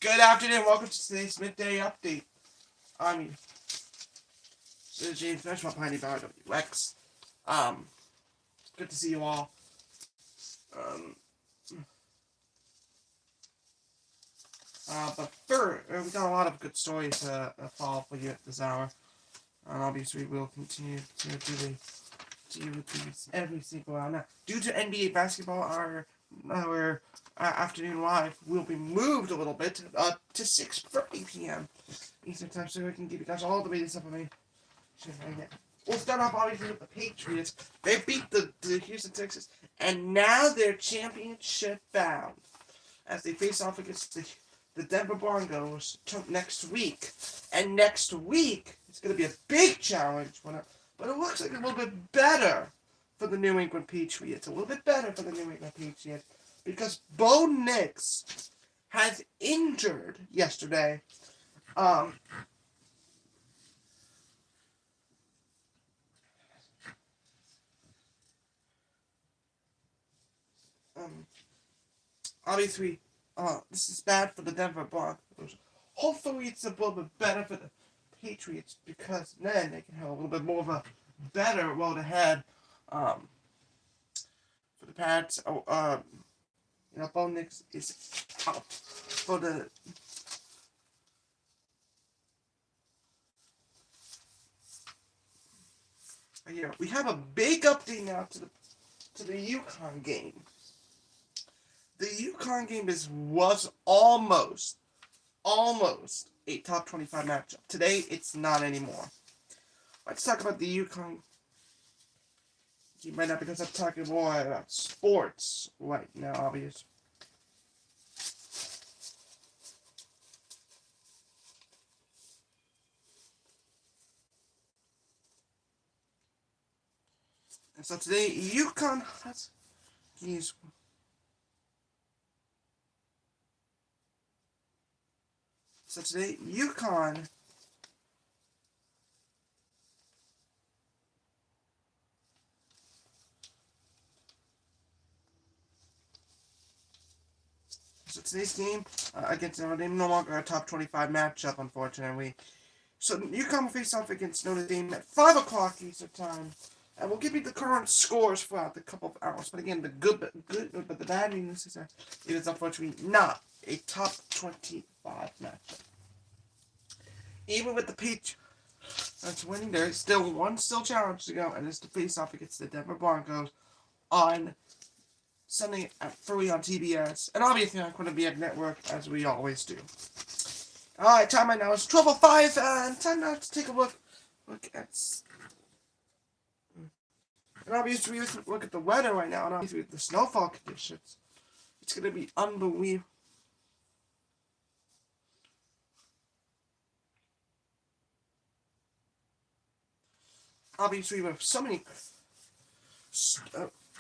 Good afternoon. Welcome to today's midday update. I'm Sir James Benchmark behind the WX. Good to see you all. Um, but first, we got a lot of good stories to follow for you at this hour. Obviously, we'll continue to deal with these every single hour. Now, due to NBA basketball, our afternoon live will be moved a little bit to 6:30 p.m. Eastern Time, so we can give you guys all the latest information. We'll start off obviously with the Patriots. They beat the Houston Texans, and now they're championship bound as they face off against the Denver Broncos next week. And next week it's going to be a big challenge, but it looks like a little bit better for the New England Patriots. A little bit better for the New England Patriots because Bo Nix has injured yesterday. Obviously, this is bad for the Denver Broncos. Hopefully, it's a little bit better for the Patriots because then they can have a little bit more of a better road ahead. For the Pats, Bo Nix is out for the. Yeah, we have a big update now to the UConn game. The UConn game was almost a top 25 matchup. Today, it's not anymore. Let's talk about the UConn game right now because I'm talking more about sports right now, obviously. And so today, UConn has these. So today, UConn today's game against Notre Dame no longer a top 25 matchup, unfortunately. So UConn will face off against Notre Dame at 5 o'clock Eastern Time. And we'll give you the current scores throughout the couple of hours. But again, but the bad news is that it is unfortunately not a top 25 matchup. Even with the Patriots winning, there's still one challenge to go, and it's to face off against the Denver Broncos on Sunday at 3 on TBS. And obviously on Quinnipiac Network, as we always do. Alright, time right now is 12:05, and time now to take a look at. And obviously, we look at the weather right now, and obviously the snowfall conditions. It's going to be unbelievable. Obviously, with so many,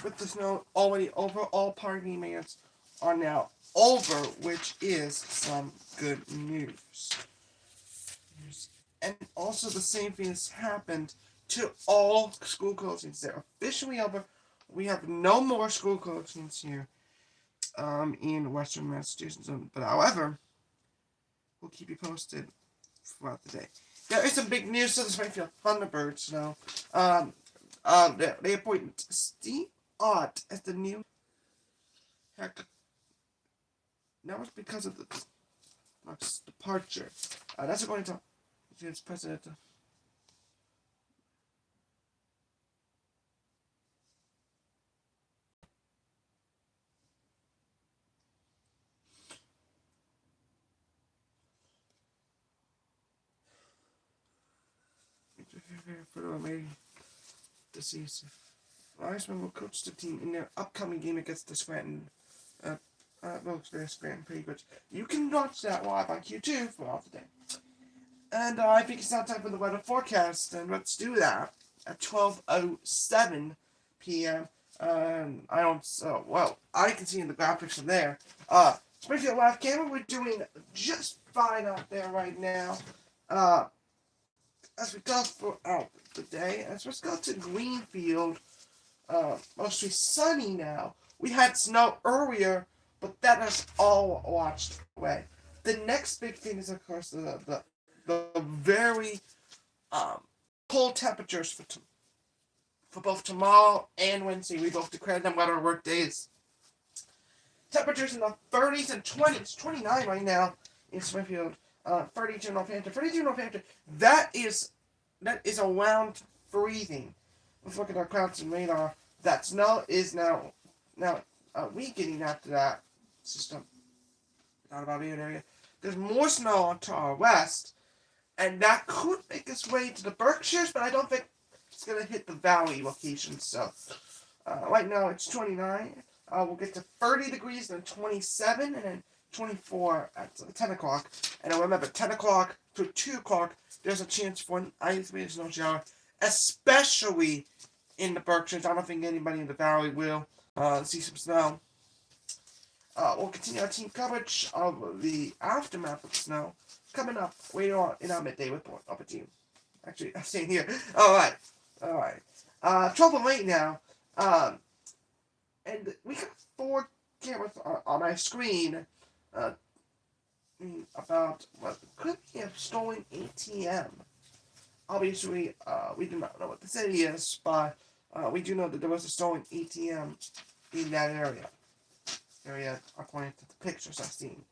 with the snow already over, all party demands are now over, which is some good news. And also, the same thing has happened to all school closings. They're officially over. We have no more school closings here in Western Massachusetts. But however, we'll keep you posted throughout the day. There is some big news to the Springfield Thunderbirds now. They appointed Steve Ott as the new heck. That was because of the departure. That's according to his president. For the remaining the season. Wiseman will coach the team in their upcoming game against the Scranton. Scranton pretty good. You can watch that live on Q2 throughout the day. And I think it's now time for the weather forecast, and let's do that at 12:07 p.m. I can see in the graphics from there. Springfield live camera, we're doing just fine out there right now. As we go throughout the day, as we go to Greenfield, mostly sunny now. We had snow earlier, but that has all washed away. The next big thing is, of course, the very um, cold temperatures for both tomorrow and Wednesday. We both declared them what our work days. Temperatures in the 30s and 20s, 29 right now in Springfield, 32 in Northampton, 32 in Northampton. That is around freezing. Let's look at our clouds and radar. That snow is now weakening after that system. Not about the area. There's more snow to our west, and that could make its way to the Berkshires, but I don't think it's going to hit the valley locations. So right now it's 29. We'll get to 30 degrees, then 27, and then 24 at 10 o'clock. And remember, 10 o'clock to 2 o'clock, there's a chance for an isolated snow shower, especially in the Berkshires. I don't think anybody in the valley will see some snow. We'll continue our team coverage of the aftermath of the snow coming up later on in our midday report. Over to you. Actually, I'm staying here. Alright. 12 right now. And we got 4 cameras on my screen about what could be a stolen ATM. Obviously, we do not know what the city is, but we do know that there was a stolen ATM in that area. According to the pictures I've seen.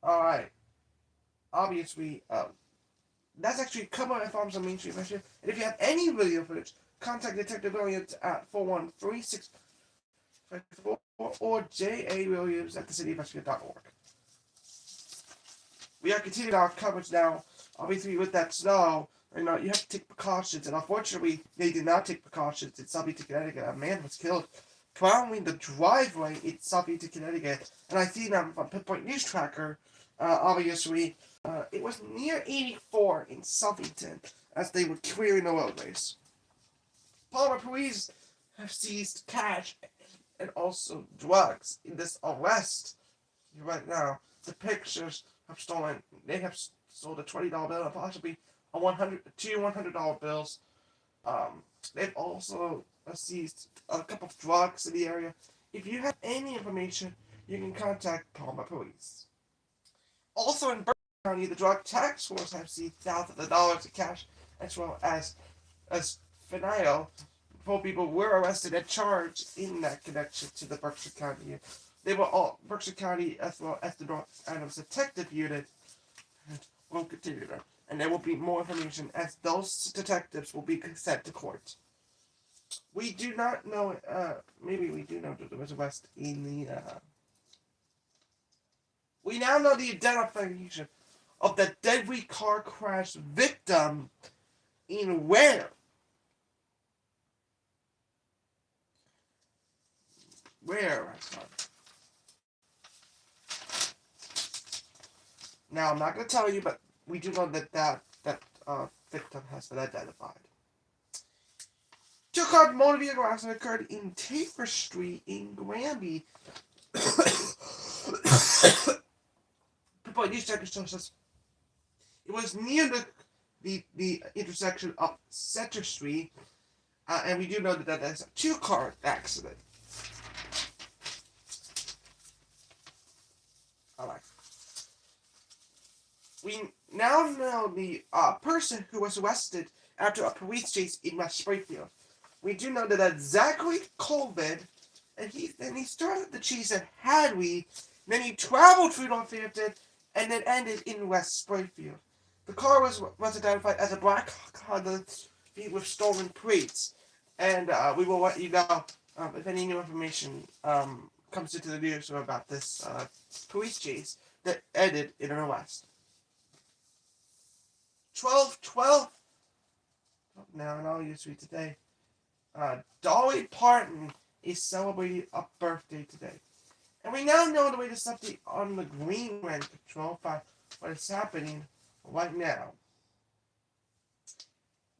Alright. Obviously, that's actually covered farms on Main Street, and if you have any video footage, contact Detective Williams at 413-654 or JA.Williams at thecityinvestigator.org. We are continuing our coverage now. Obviously, with that snow, you have to take precautions, and unfortunately, they did not take precautions in Southeast Connecticut. A man was killed plowing the driveway in Southeast Connecticut, and I see that on Pinpoint News Tracker. Obviously, it was near 84 in Southington as they were clearing the roadways. Palmer police have seized cash and also drugs in this arrest. Right now, the pictures have stolen. They have sold a $20 bill and possibly two $100 bills. They've also seized a couple of drugs in the area. If you have any information, you can contact Palmer Police. Also in Berkeley County, the Drug Task Force have seized thousands of dollars in cash, as well as fentanyl. 4 people were arrested and charged in that connection to the Berkshire County. They were all Berkshire County, as well as the North Adams Detective Unit, will continue there. And there will be more information as those detectives will be sent to court. We do not know, maybe we do know that there was a arrest in the, we now know the identification of the deadly car crash victim in where? Now, I'm not going to tell you, but we do know that victim has been identified. 2-car motor vehicle accident occurred in Taper Street in Granby. People news checker says it was near the intersection of Center Street, and we do know that that's a 2-car accident. Alright. We now know the person who was arrested after a police chase in West Springfield. We do know that that's Zachary Colvin, and he started the chase at Hadley, then he traveled through Northampton, and then ended in West Springfield. The car was identified as a black Honda with stolen plates, and we will let you know if any new information comes into the news about this police chase that ended in an arrest. 12/12. Now, in all use today, Dolly Parton is celebrating a birthday today. And we now know the latest update on the Greenland Control by what is happening right now.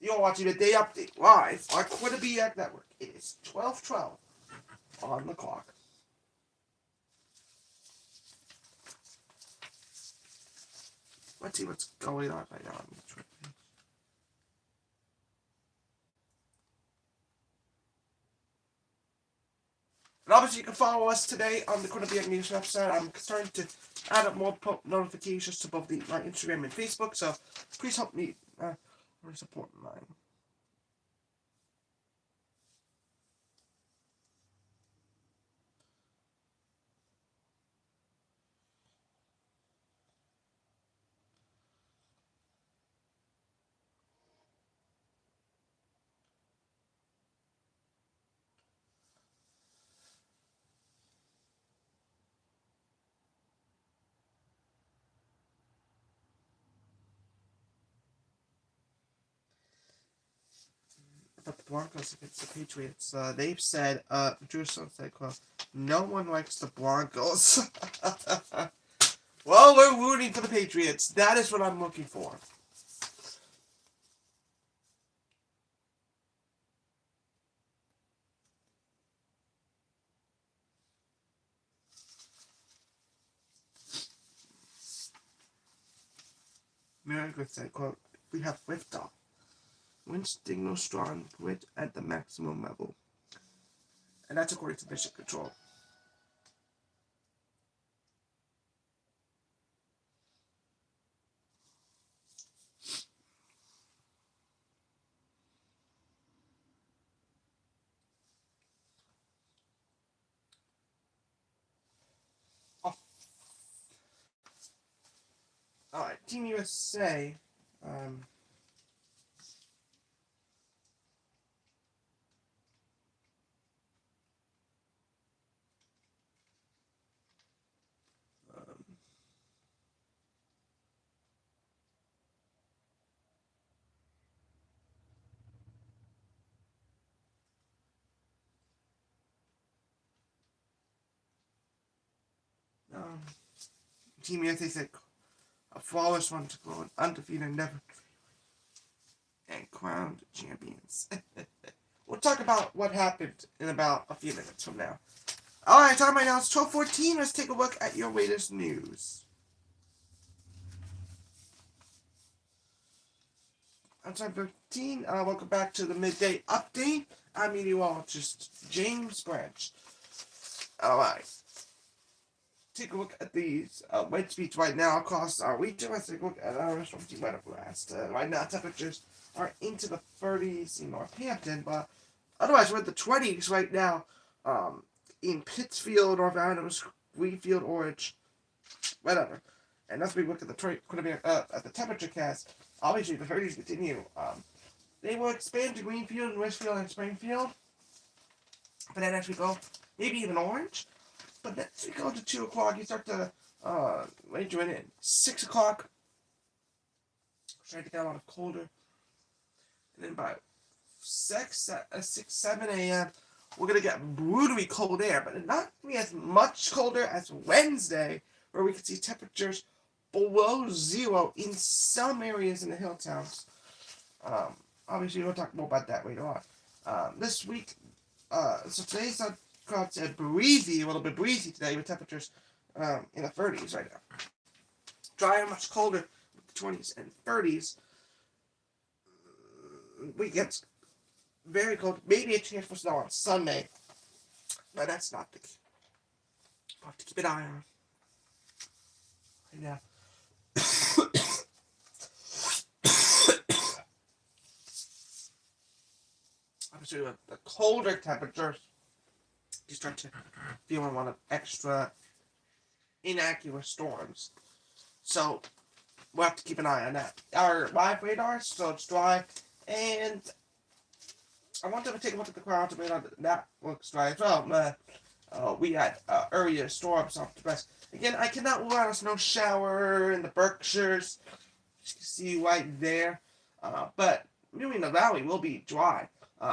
You're watching the Day Update live on Quitter Network. It is 12/12 on the clock. Let's see what's going on right now on the Twitter page. And obviously, you can follow us today on the Corner News website. I'm starting to add up more notifications to both my Instagram and Facebook, so please help me support mine. About the Broncos against the Patriots, they've said, Jerusalem said, quote, no one likes the Broncos. Well, we're rooting for the Patriots. That is what I'm looking for. America said, quote, we have liftoff. Wind signal strong, wind at the maximum level. And that's according to Mission Control. Oh. Alright, Team USA. Team USA said a flawless one to go undefeated, never and crowned champions. We'll talk about what happened in about a few minutes from now. Alright, time right now. It's 12:14. Let's take a look at your latest news. On time 13, welcome back to the Midday Update. I'm meteorologist James Branch. Alright. Take a look at these wind speeds right now across our region. Let's take a look at our stormy weather blast. Right now, temperatures are into the 30s in Northampton, but otherwise, we're at the 20s right now in Pittsfield, North Adams, Greenfield, Orange, whatever. And that's when we look at the temperature cast. Obviously, the 30s continue. They will expand to Greenfield, Westfield, and Springfield. But then as we go, maybe even Orange. But then as we go to 2 o'clock, you start to range in. 6 o'clock, starting to get a lot colder. And then by 6, 7 a.m., we're going to get brutally cold air, but not going to be as much colder as Wednesday, where we can see temperatures below 0 in some areas in the hill towns. Obviously, we'll talk more about that later on. This week, so today's breezy, a little bit breezy today with temperatures in the 30s right now. Dry and much colder with the 20s and 30s. We get very cold. Maybe a chance for snow on Sunday, but that's not the key. We'll have to keep an eye on right now. Obviously, with the colder temperatures, you start to feel a lot of extra inaccurate storms. So we'll have to keep an eye on that. Our live radar, so it's dry, and I want to take a look at the clouds radar. That looks dry as well. We had earlier storms off the west. Again, I cannot rule out a snow shower in the Berkshires. You can see right there. But really, the valley will be dry.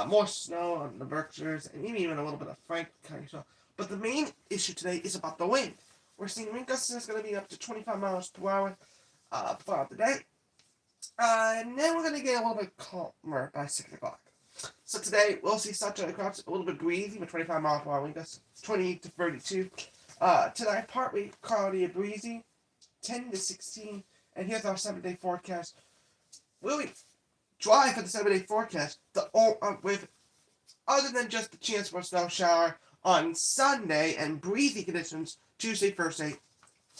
More snow on the Berkshires, and even a little bit of Franklin County as well. But the main issue today is about the wind. We're seeing wind gusts is going to be up to 25 miles per hour throughout the day. And then we're going to get a little bit calmer by 6 o'clock. So today, we'll see sunshine clouds, a little bit breezy with 25 miles per hour wind gusts, 20 to 32. Tonight, partly cloudy and breezy, 10 to 16. And here's our 7-day forecast. Really dry for the 7-day forecast. With other than just the chance for a snow shower on Sunday and breezy conditions Tuesday, Thursday,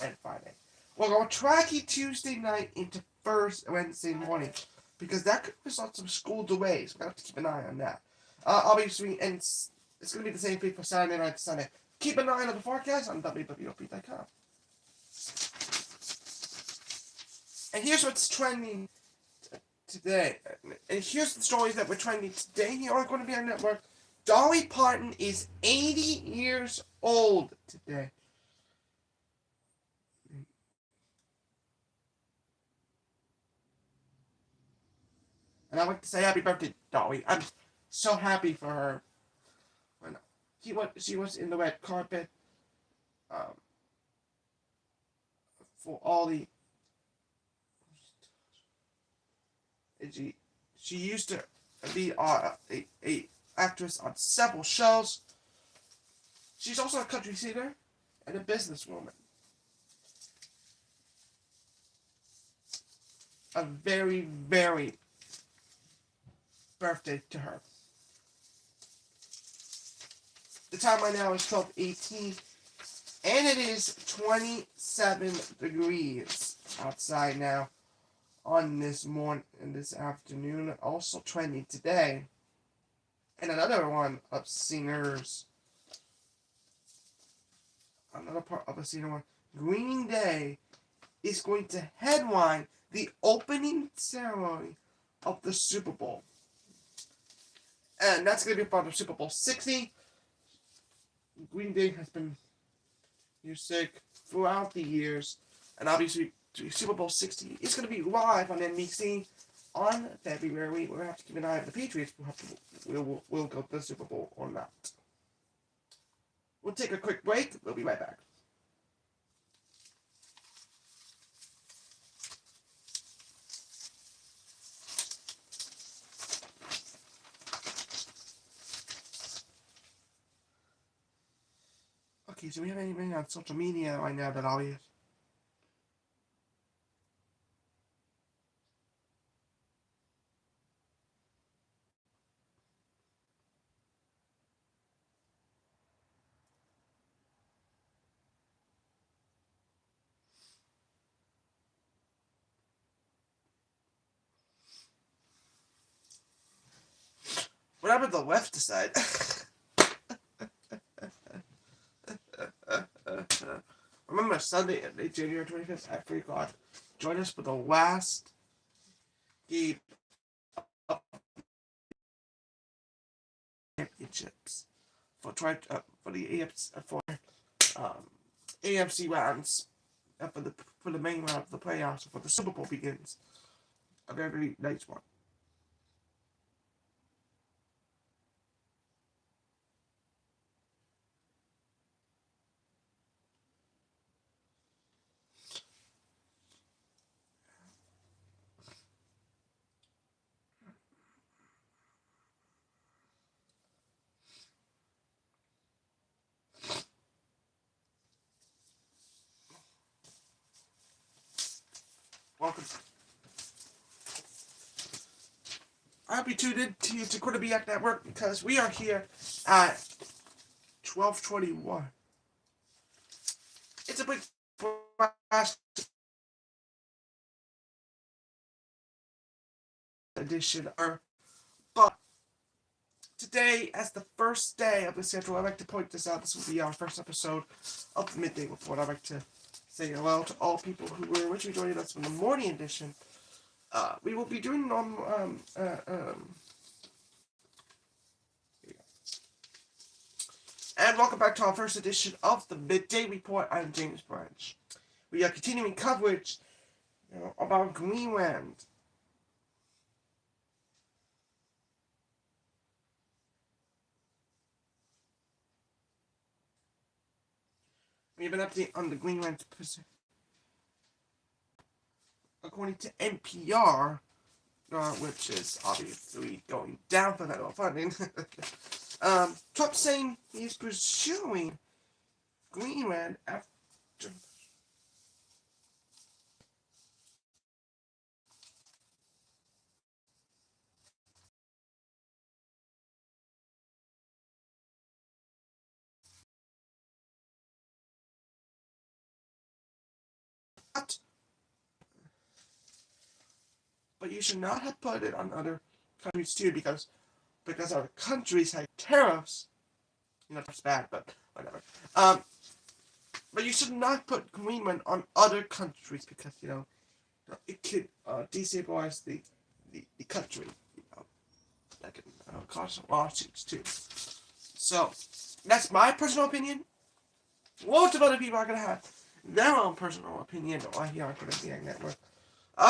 and Friday. We'll go tracky Tuesday night into first Wednesday morning because that could result in some school delays. We're going to have to keep an eye on that. Obviously, and it's going to be the same thing for Saturday night to Sunday. Keep an eye on the forecast on www.op.com. And here's what's trending today. And here's the stories that we're trending today here on Going to Be Our Network. Dolly Parton is 80 years old today. And I'd like to say happy birthday, Dolly. I'm so happy for her. When she was in the red carpet um, for all the. She used to be a actress on several shows. She's also a country singer and a businesswoman. A very, very birthday to her. The time right now is 12:18, and it is 27 degrees outside now on this morning and this afternoon. Also trending today, and another one of singers. Another part of a singer one. Green Day is going to headline the opening ceremony of the Super Bowl. And that's going to be part of Super Bowl 60. Green Day has been music throughout the years. And obviously, Super Bowl 60 is going to be live on NBC on February. We'll have to keep an eye on the Patriots. We'll go to the Super Bowl or not. We'll take a quick break. We'll be right back. Okay, so we have anything on social media right now that I'll use? Whatever the left decide. Remember Sunday, January 25th at 3 o'clock. Join us for the last game of championships for the AFC rounds for the main round of the playoffs before the Super Bowl begins. A very, very nice one. Welcome. I hope you tuned in to Quarter Be Network because we are here at 12:21. It's a big flash edition, but today, as the first day of the schedule, I'd like to point this out. This will be our first episode of the Midday Report. I'd like to say hello to all people who were originally joining us from the morning edition. We will be doing and welcome back to our first edition of the Midday Report. I'm James Branch. We are continuing coverage about Greenland. We have an update on the Greenland Pacific. According to NPR, which is obviously going down for federal funding, Trump saying he's pursuing Greenland after but you should not have put it on other countries too, because other countries have tariffs. You know, that's bad, but whatever. But you should not put Greenland on other countries because it could destabilize the country. That could cause lawsuits too. So that's my personal opinion. Lots of other people are gonna have their own personal opinion on here on Canadian Network.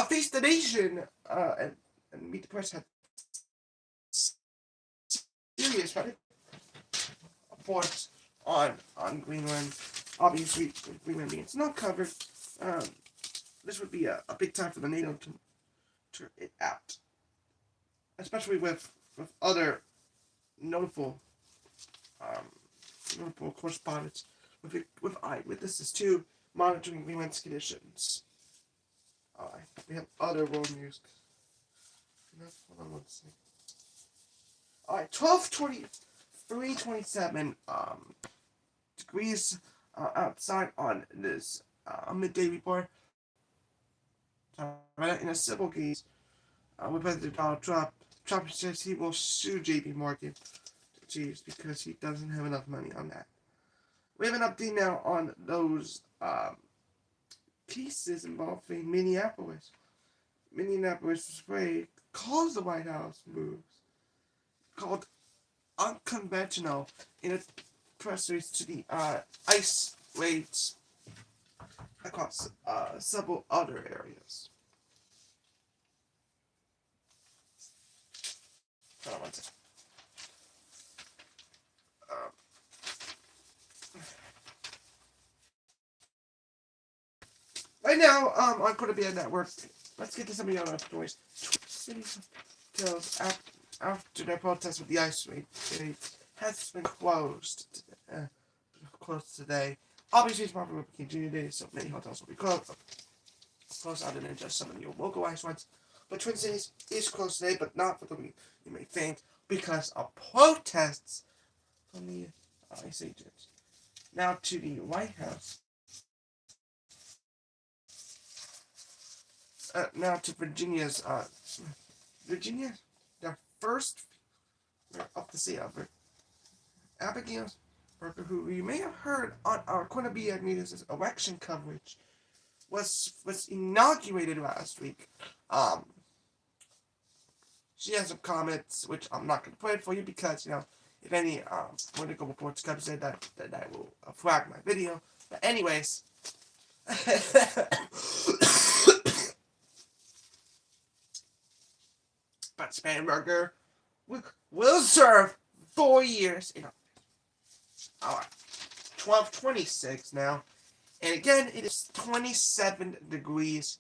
Face the Nation and Meet the Press had serious reports on Greenland. Obviously, Greenland being not covered. This would be a big time for the NATO to turn it out, especially with other notable notable correspondence with eyewitnesses too, monitoring Greenland's conditions. We have other world news. Hold on one second. Alright, 3:27 degrees outside on this midday report. In a civil case with President Donald Trump, Trump says he will sue JP Morgan because he doesn't have enough money on that. We have an update now on those cases involving Minneapolis. Minneapolis spray calls the White House moves called unconventional in a press release to the ICE raids across several other areas. Hold on one second. Right now, on Columbia Network, let's get to some of the other stories. Cities kills after their protest with the ice raid has been closed today. Obviously, it's probably will continue today, so many hotels will be closed other than just some of the local ice ones. But Twin Cities is closed today, but not for the week you may think, because of protests from the ICE agents. Now to the White House. Now to Virginia's, their first up the sea of Abigail Burger, who you may have heard on our Quinnipiac News' election coverage, was inaugurated last week. She has some comments, which I'm not going to play for you because, if any political reports come in, that I will flag my video. But anyways, but Spanberger will serve 4 years in office. Alright, 12:26 now. And again, it is 27 degrees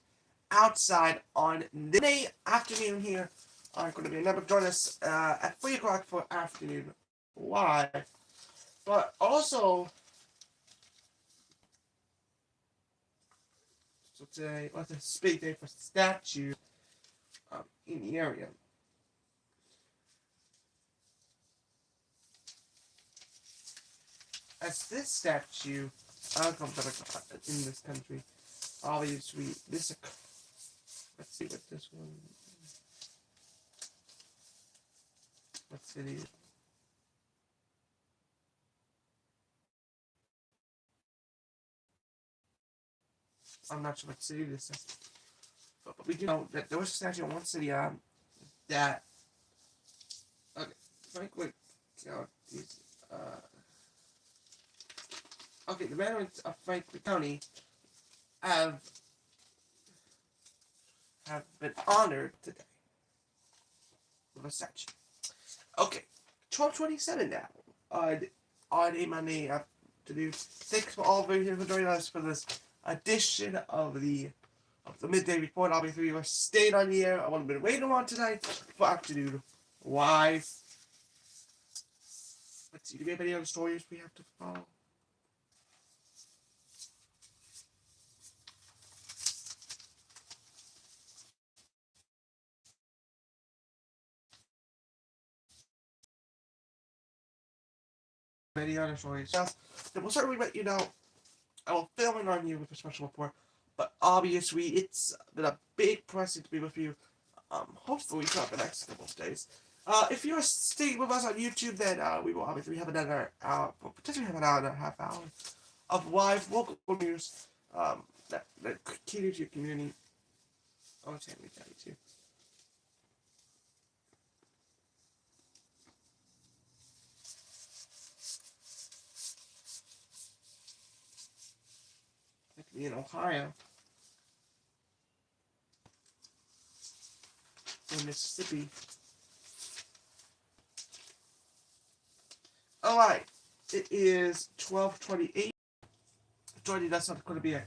outside on Monday afternoon here. I'm going to be another join us at 3 o'clock for afternoon live. But also, so today was a big day for statues in the area. As this statue in this country, obviously, let's see what this one, what city is. I'm not sure what city this is, but we do know that there was a statue in one city that, okay, frankly, these, okay, the residents of Franklin County have been honored today with a statue. Okay, 12:27 now. On a Monday afternoon. Thanks for all of you for joining us for this edition of the Midday Report. Obviously, we're staying on the air. I would have been waiting on tonight for afternoon live. Let's see, do we have any other stories we have to follow? Any other stories? Yes, then we'll certainly let you know. I will film it on you with a special report. But obviously, it's been a big blessing to be with you Hopefully not the next couple of days. If you're staying with us on YouTube, then we will obviously have another potentially have an hour and a half hour of live local news that caters to your community. Oh, it's Henry County too. Like in Ohio or Mississippi. Alright. It is 12:28. Joining us on going to be a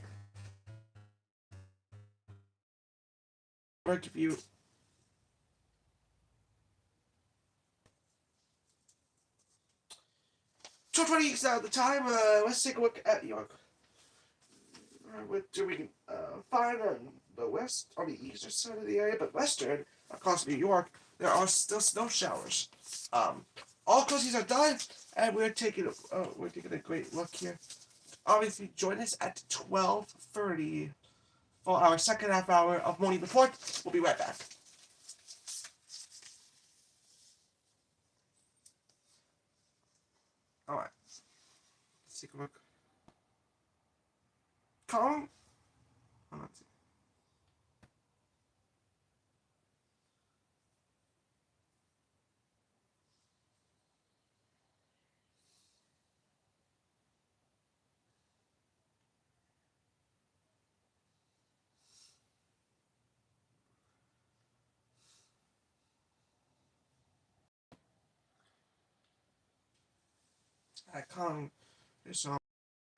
interview. 12:20 is now the time. Let's take a look at York. We're doing fine on the west, on the eastern side of the area, but western, across New York, there are still snow showers. All coasties are done, and we're taking a great look here. Obviously, join us at 12:30 for our second half hour of Morning Report. We'll be right back. Alright. Let's take a look. Calm. Oh, let's see. Calm. So,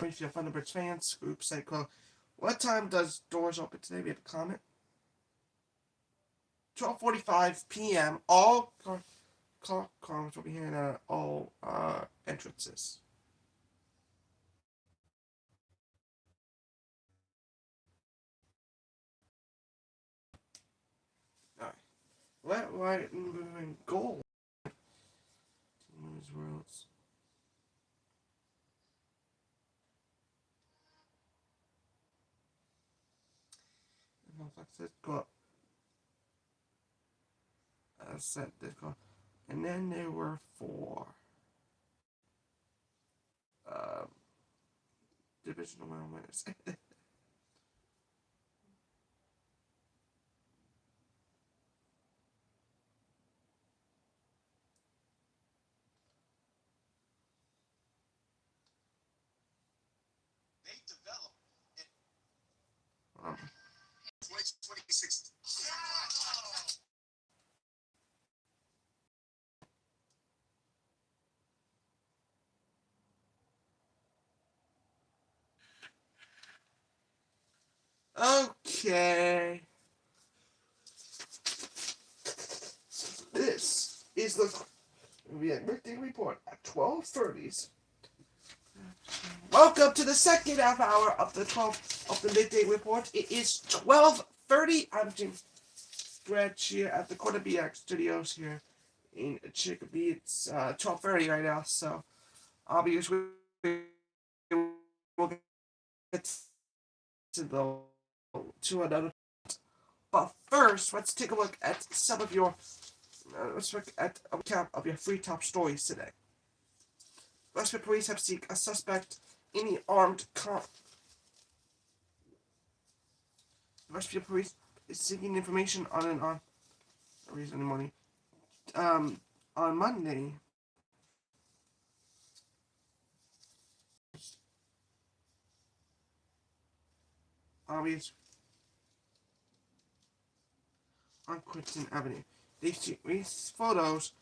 if you're Thunderbirds fans, group Psycho. What time does doors open today? We have a comment. 12:45 p.m. All cars will be here at all entrances. Alright. Let light moving gold. News worlds. Go. Set this go. And then there were 4 divisional round winners. They developed in 2026. Okay. This is the Midday Report at 12:30. Welcome to the second half hour of the Midday Report. It is 12:30. I'm Jim Stretch here at the Corner BX Studios here in Chicopee. It's 12:30 right now, so obviously we'll get to another. But first, let's take a look at some of your. Let's look at a recap of your 3 top stories today. Westwood police have seek a suspect in the armed Westfield police is seeking information on reason in the morning. On Monday. Obvious. On Quinton Avenue. These photos.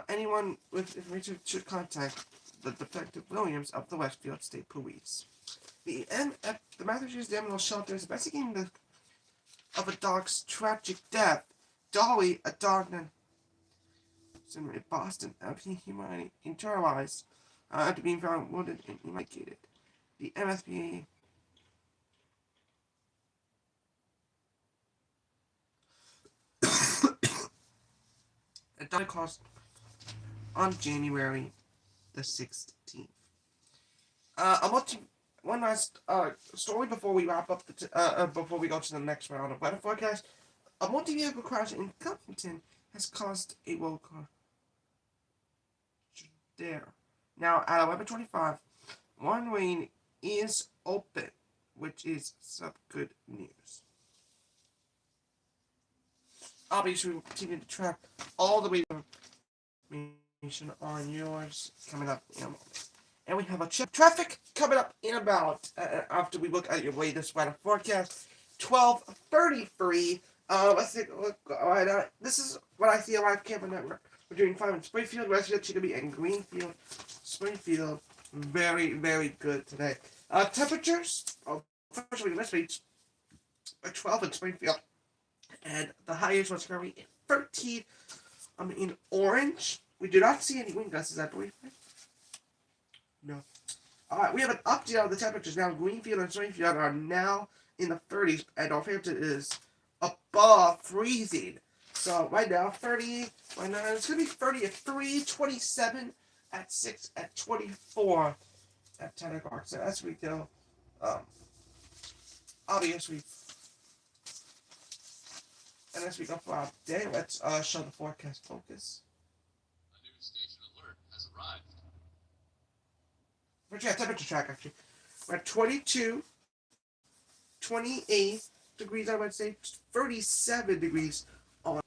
Anyone with information should contact the Detective Williams of the Westfield State Police. The Massachusetts Animal Shelter is investigating of a dog's tragic death. Dolly, a dog in Boston, humanity internalized after being found wounded and eradicated. The MSPA a dog cost on January the 16th. One last story before we wrap up before we go to the next round of weather forecast. A multi-vehicle crash in Covington has caused a road car there. Now, at 11:25, one lane is open, which is some good news. Obviously, we'll continue to track all the way information on yours coming up in a moment. And we have a traffic coming up in about, after we look at your latest weather forecast, 12:33. Let's take a look. Alright, this is what I see on Live Camera Network. We're doing 5 in Springfield, Resident Chicopee, and Greenfield. Springfield, very, very good today. Temperatures, unfortunately, this week's 12 in Springfield. And the highest was currently 13 in orange. We do not see any wind gusts, I believe. No. Alright, we have an update on the temperatures now. Greenfield and Springfield are now in the 30s, and Northampton is above freezing. So right now, 30, right now, it's going to be 30 at 3, 27 at 6, at 24 at 10 o'clock. So as we go, obviously, and as we go throughout the day, let's show the forecast focus. A new station alert has arrived. Which temperature track actually. We're at 22, 28 degrees, I would say 37 degrees on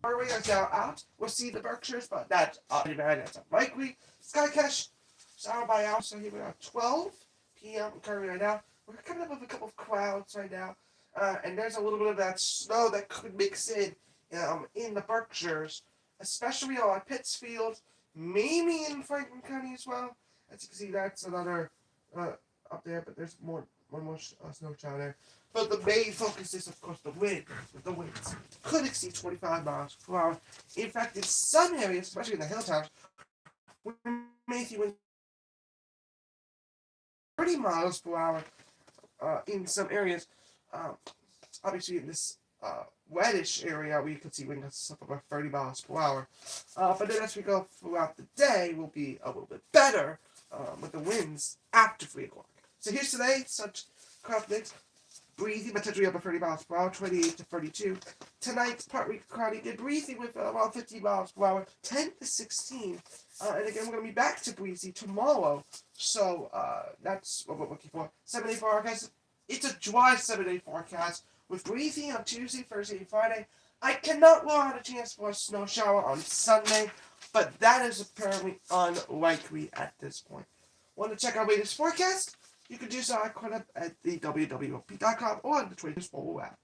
our way now out. We'll see the Berkshires, but that's unlikely. Skycash, hour by hour, so here we are 12 p.m. currently right now. We're coming up with a couple of clouds right now. And there's a little bit of that snow that could mix in the Berkshires, especially on Pittsfield, maybe in Franklin County as well. As you can see, that's another up there, but there's one more snow shower there. But the main focus is, of course, the wind. The winds could exceed 25 miles per hour. In fact, in some areas, especially in the hill towns, we may see winds 30 miles per hour in some areas. Obviously, in this reddish area, we could see winds up about 30 miles per hour. But then as we go throughout the day, we'll be a little bit better with the winds after 3 o'clock. So here's today, such confidence. Breezy, but temperature up at 30 miles per hour, 28 to 32. Tonight, partly cloudy, good breezy with around 15 miles per hour, 10 to 16. And again, we're going to be back to breezy tomorrow. So that's what we're looking for. 7-day forecast. It's a dry 7-day forecast with breezy on Tuesday, Thursday, and Friday. I cannot rule out a chance for a snow shower on Sunday, but that is apparently unlikely at this point. Want to check our latest forecast? You can do so at the www.p.com or on the Traders mobile app.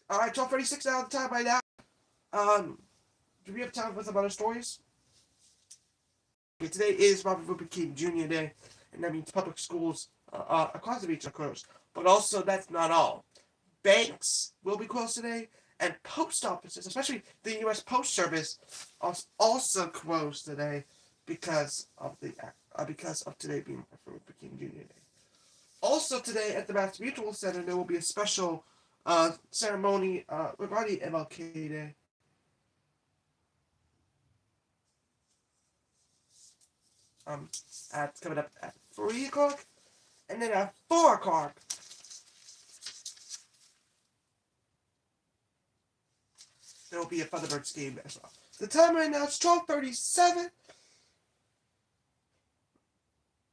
Alright, 12:36 now the time right now. Do we have time for some other stories? Okay, today is Martin Luther King Jr. Day, and that means public schools across the beach are closed. But also, that's not all. Banks will be closed today, and post offices, especially the U.S. Post Service, are also closed today because of today being Martin Luther King Jr. Day. Also today at the Mass Mutual Center, there will be a special ceremony regarding MLK Day. Coming up at 3 o'clock, and then at 4 o'clock, there will be a Thunderbirds game as well. The time right now is 12:37.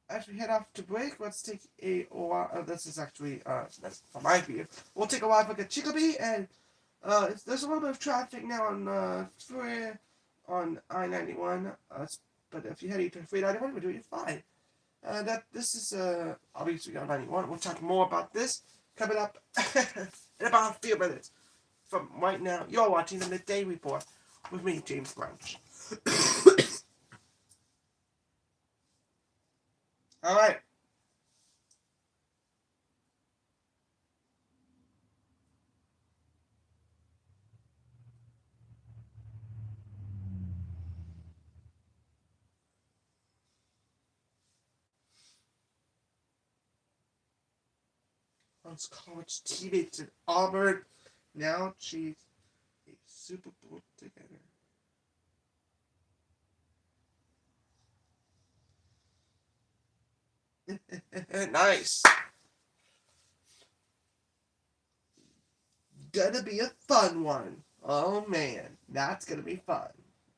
As we head off to break, let's take a while. This is actually, that's from my view. We'll take a live look at Chicopee, and there's a little bit of traffic now on I-91. But if you're heading to 391, we're doing fine. This is obviously on 91. We'll talk more about this coming up in about a few minutes. From right now, you're watching the Midday Report with me, James Branch. All right. Once college teammates in Auburn. Now she's Super Bowl together. Nice. Gonna be a fun one. Oh man, that's gonna be fun.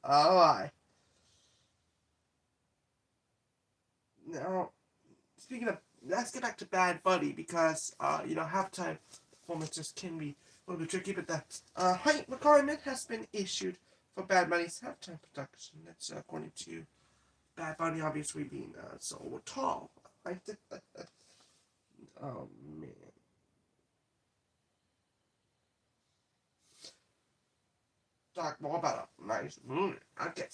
Alright. Now, speaking of, let's get back to Bad Bunny because, halftime performances can be a little bit tricky, but the height requirement has been issued for Bad Bunny's halftime production. That's according to Bad Bunny, obviously being so tall. Right? Oh man. Talk more about a nice moon. Okay.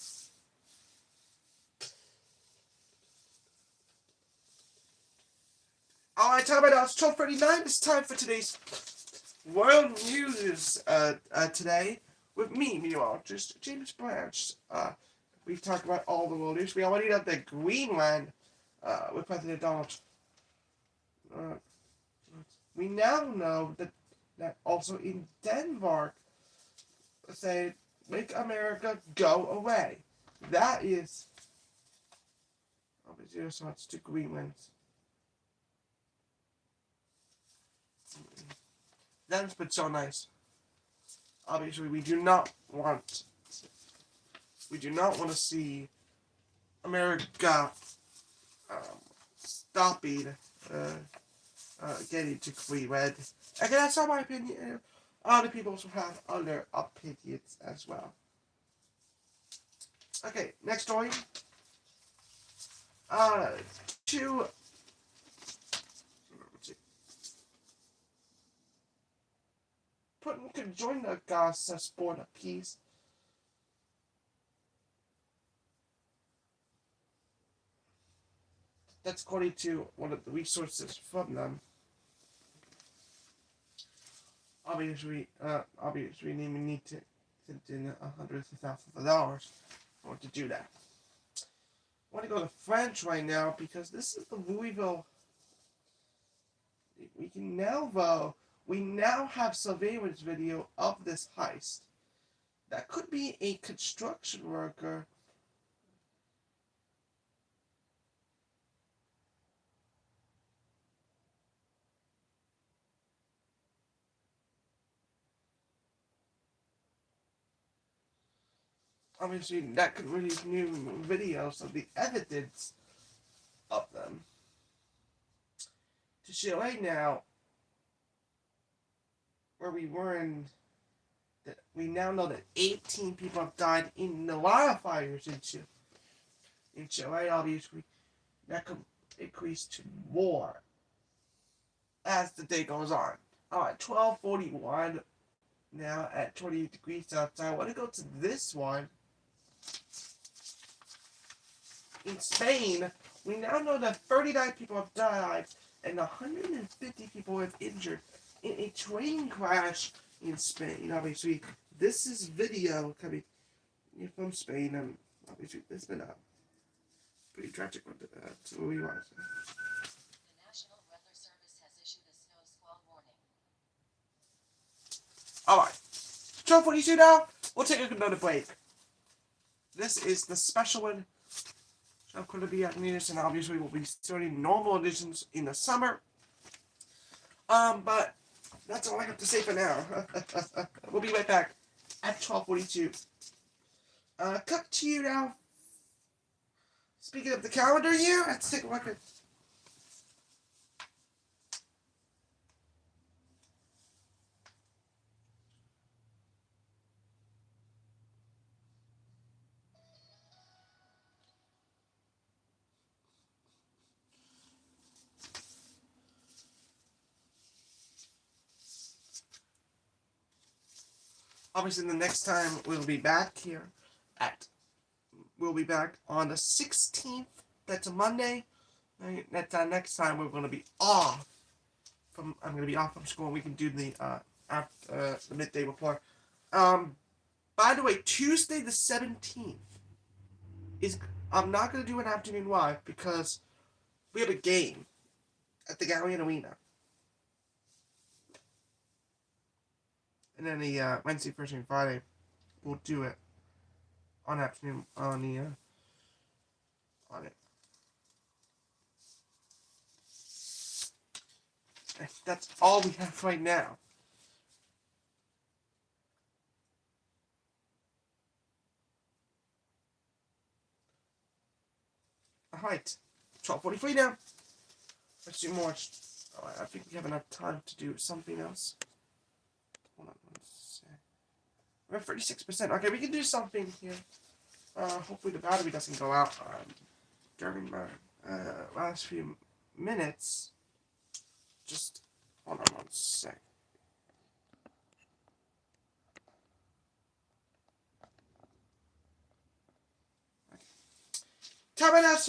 Alright, time right now. It's 12:39. It's time for today's world news today with me, meteorologist James Blanche. We talked about all the world news. We already have the Greenland with President Donald. Uh, we now know that also in Denmark, say, make America go away. That is, obviously, so it's to Greenland. That's been so nice. Obviously, we do not want to see America stopping getting to Greenland. Again, that's not my opinion. Other people also have other opinions as well. Okay, next story. Two. Putin could join the Gaza sport of peace. That's according to one of the resources from them. Obviously, we need to send in hundreds of thousands of dollars in order to do that. I want to go to French right now because this is the Louisville. We now have surveillance video of this heist. That could be a construction worker. Obviously, that could release new videos of the evidence of them. To show right now where we were in, that we now know that 18 people have died in the wildfires in Chile. Obviously, that could increase to more as the day goes on. Alright, 12:41 now at 28 degrees outside. I want to go to this one. In Spain, we now know that 39 people have died and 150 people have injured in a train crash in Spain. Obviously, this is video coming from Spain, and obviously, this has been a pretty tragic one to realize. The National Weather Service has issued a snow squall warning. Alright, 12:42 now. We'll take another break. This is the special one. I'm going to be at news, and obviously we'll be starting normal editions in the summer. But that's all I have to say for now. We'll be right back at 12:42. Cut to you now. Speaking of the calendar year, let's take a look at. Obviously, the next time we'll be back here we'll be back on the 16th. That's a Monday. That's next time we're going to be off I'm going to be off from school, and we can do the the midday report. By the way, Tuesday the 17th is I'm not going to do an afternoon live because we have a game at the Galleon Arena. And then the Wednesday, Thursday, and Friday, we'll do it on afternoon on the on it. That's all we have right now. Alright, 12:43 now. Let's do more. I think we have enough time to do something else. Hold on one sec. We're at 36%. Okay, we can do something here. Hopefully the battery doesn't go out during my last few minutes. Just hold on one sec. Time right now is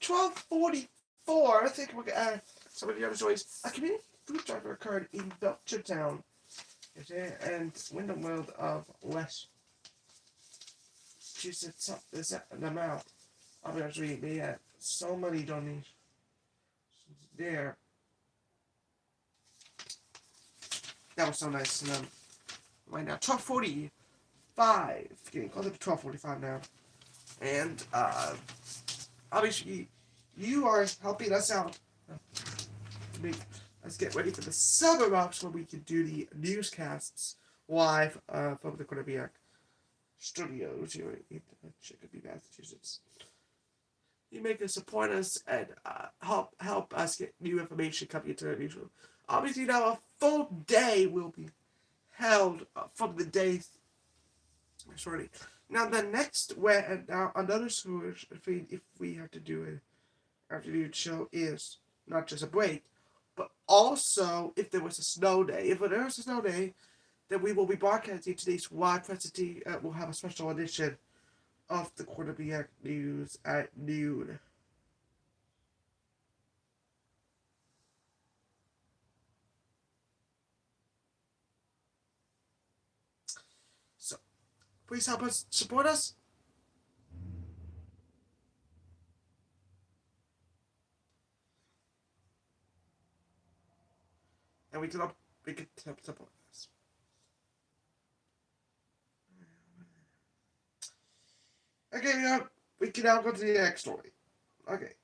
12:44. I think we're some of the other stories. A community food drive occurred in Belchertown, and Wyndham World of West. She said something the amount. Obviously, they had so many donations there. That was so nice. And right now, 12:45. Getting closer to 12:45 now. And obviously, you are helping us out. Let's get ready for the summer months where we can do the newscasts live from the Quinnipiac studios here in Chicopee, Massachusetts. You make us support us and help us get new information coming into the newsroom. Obviously, now a full day will be held from the day. Sorry. Now the next another source if we have to do an afternoon show is not just a break, but also if there was a snow day. If there was a snow day, then we will be broadcasting today's live presentation. We'll have a special edition of the Quinnipiac News at noon. So please help us support us. And we can help support us. Okay, we can now go to the next story. Okay.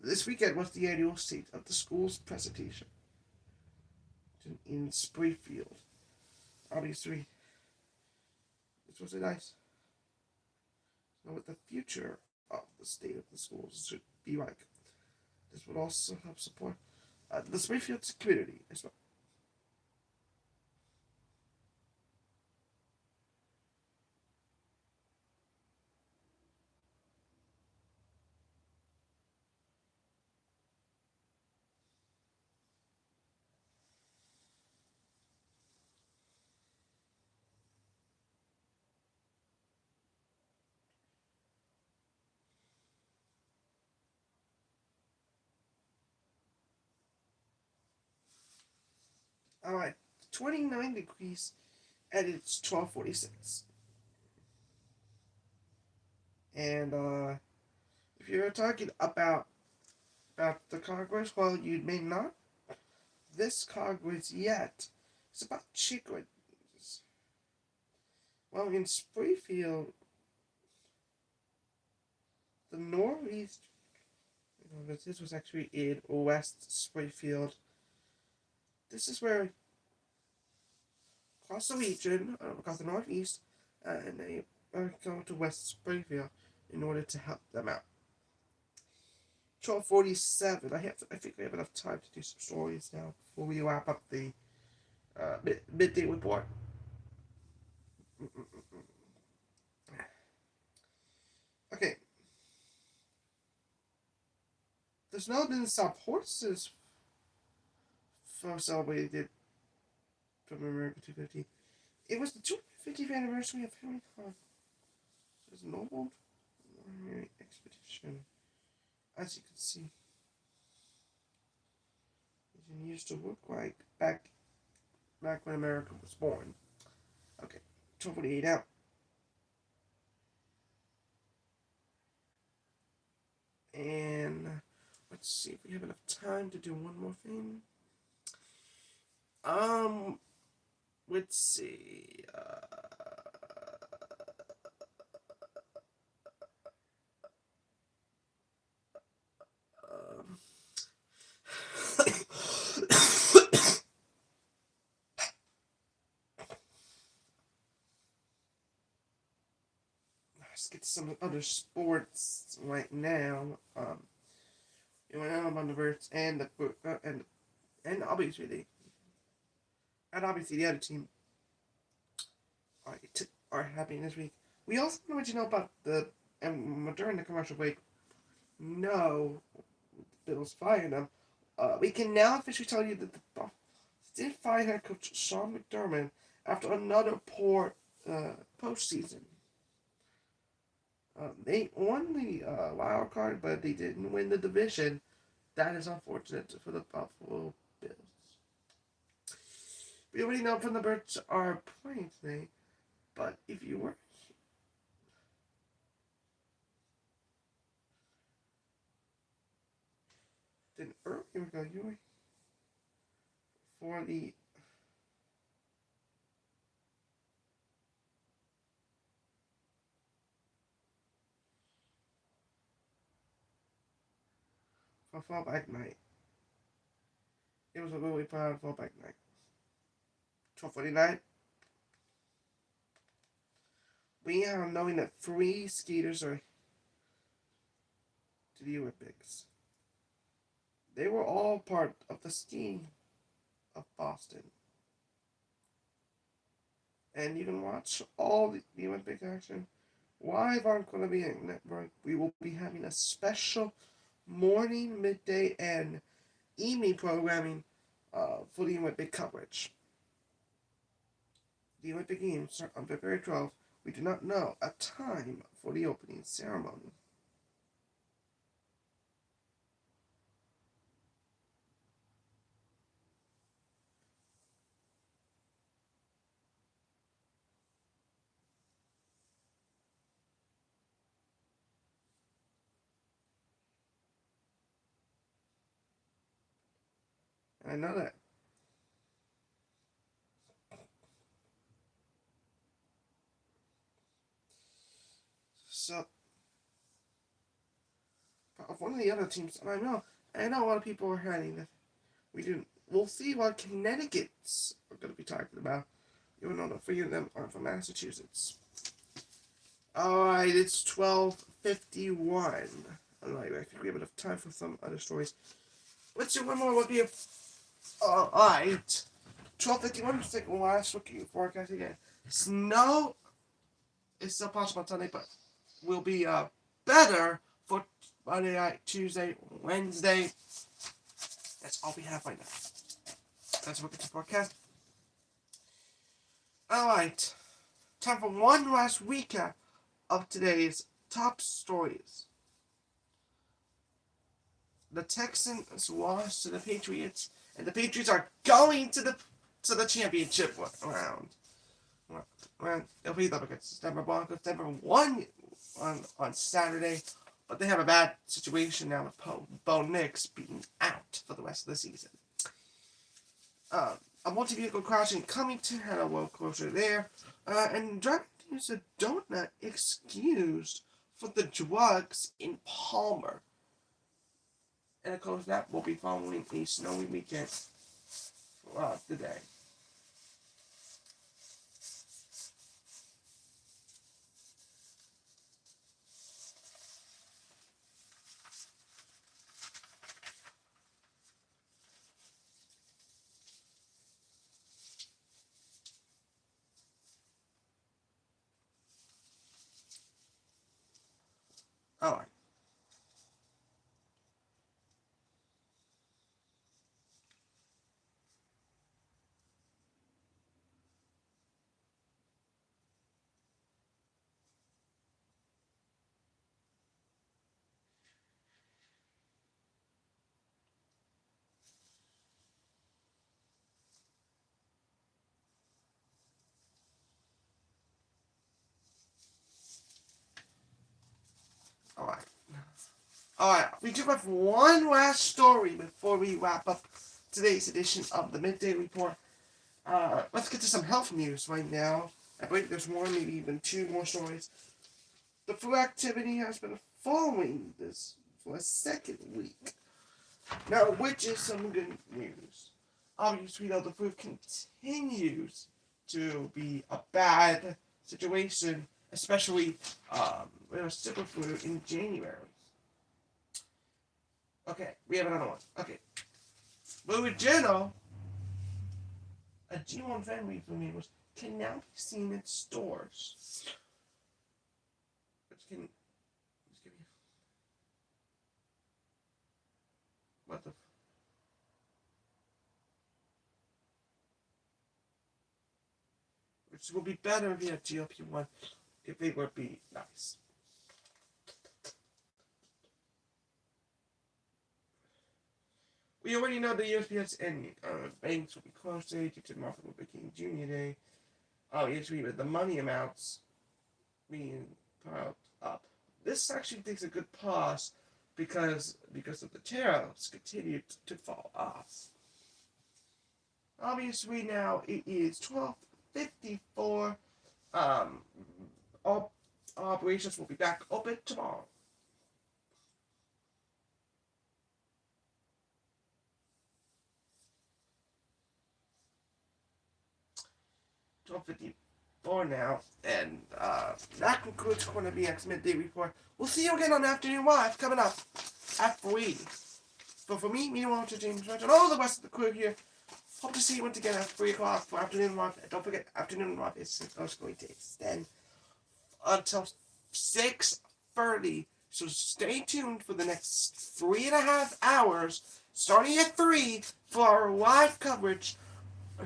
This weekend was the annual State of the Schools presentation in Springfield. Obviously, this was a nice know what the future of the state of the schools should be like. This would also help support the Springfield community as well. Alright, 29 degrees and it's 12:46. And if you're talking about the Congress, well, you may not. This Congress yet. It's about chickens. Well, in Springfield, the Northeast. This was actually in West Springfield. This is where across the region, across the Northeast, and they go to West Springfield in order to help them out. 12:47. I think we have enough time to do some stories now before we wrap up the midday report. Okay. There's now been some horses for celebrated from America 250. It was the 250th anniversary of Henry Hunt. It was a noble expedition. As you can see, it used to look like back when America was born. Okay, 12:48 out. And let's see if we have enough time to do one more thing. let's see. Um, let's get to some other sports right now. I'm on the verge, and obviously the other team are happening this week. We also want to let you know about and during the commercial break. No, Bills fired them. We can now officially tell you that the Buffs did fire head coach Sean McDermott after another poor postseason. They won the wild card, but they didn't win the division. That is unfortunate for the Buffalo Bills. We already know from the Birds are playing today, but if you were then earlier ago, you were for the for fallback night. It was a really proud fallback night. 12:49. We are knowing that 3 skaters are to the Olympics. They were all part of the skiing of Boston. And you can watch all the Olympic action live on Columbia Network. We will be having a special morning, midday, and evening programming for the Olympic coverage. The Olympic Games start on February 12th. We do not know a time for the opening ceremony. And I know that. So, of one of the other teams, and I know a lot of people are hiding that we'll see what Connecticut's are going to be talking about. Even though the 3 of them are from Massachusetts. Alright, it's 12:51. Alright, I think we have enough time for some other stories. Let's do one more look here. Alright. 12:51, let's take one last look at your forecast again. Snow is still possible on Sunday, but will be better for Monday night, Tuesday, Wednesday. That's all we have right now. Let's look at the forecast. Alright. Time for one last recap of today's top stories. The Texans lost to the Patriots, and the Patriots are going to the championship round. Well, they'll be up against Denver Broncos. Denver won on Saturday, but they have a bad situation now with Bo Nix being out for the rest of the season. A multi-vehicle crash in Cummington had a road closure there, and driving used a donut excused for the drugs in Palmer. And of course, that will be following a snowy weekend today. Alright. Alright. Alright, we do have one last story before we wrap up today's edition of the Midday Report. Let's get to some health news right now. I believe there's one, maybe even two more stories. The flu activity has been falling this for a second week. Now, which is some good news. Obviously, though, the flu continues to be a bad situation, especially with a super flu in January. Okay, we have another one. Okay. Fluigenol, a G1 family flu virus, can now be seen in stores. Which can. What the. Which will be better if you have GLP-1 if they would be nice. We already know the USPS and banks will be closed today due to Martin Luther King Jr. Day. Obviously, with the money amounts being piled up. This actually takes a good pause because of the tariffs continue to fall off. Obviously, now it is 12:54. All operations will be back open tomorrow. 12:54 now, and that concludes Corner BX Midday Report. We'll see you again on Afternoon Live coming up at 3. But for me, meanwhile, to James Rich, and all the rest of the crew here, hope to see you once again at 3 o'clock for Afternoon Live. And don't forget, Afternoon Live is going to extend until 6:30. So stay tuned for the next 3.5 hours, starting at 3 for our live coverage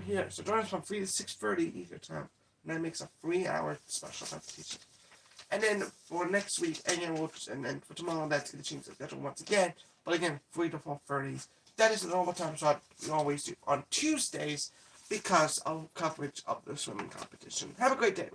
here. So join us from 3 to 6:30 Eastern time. And that makes a 3-hour special presentation. And then for next week, and then for tomorrow, that's going to change the schedule once again. But again, 3 to 4:30. That is the normal time slot we always do on Tuesdays because of coverage of the swimming competition. Have a great day.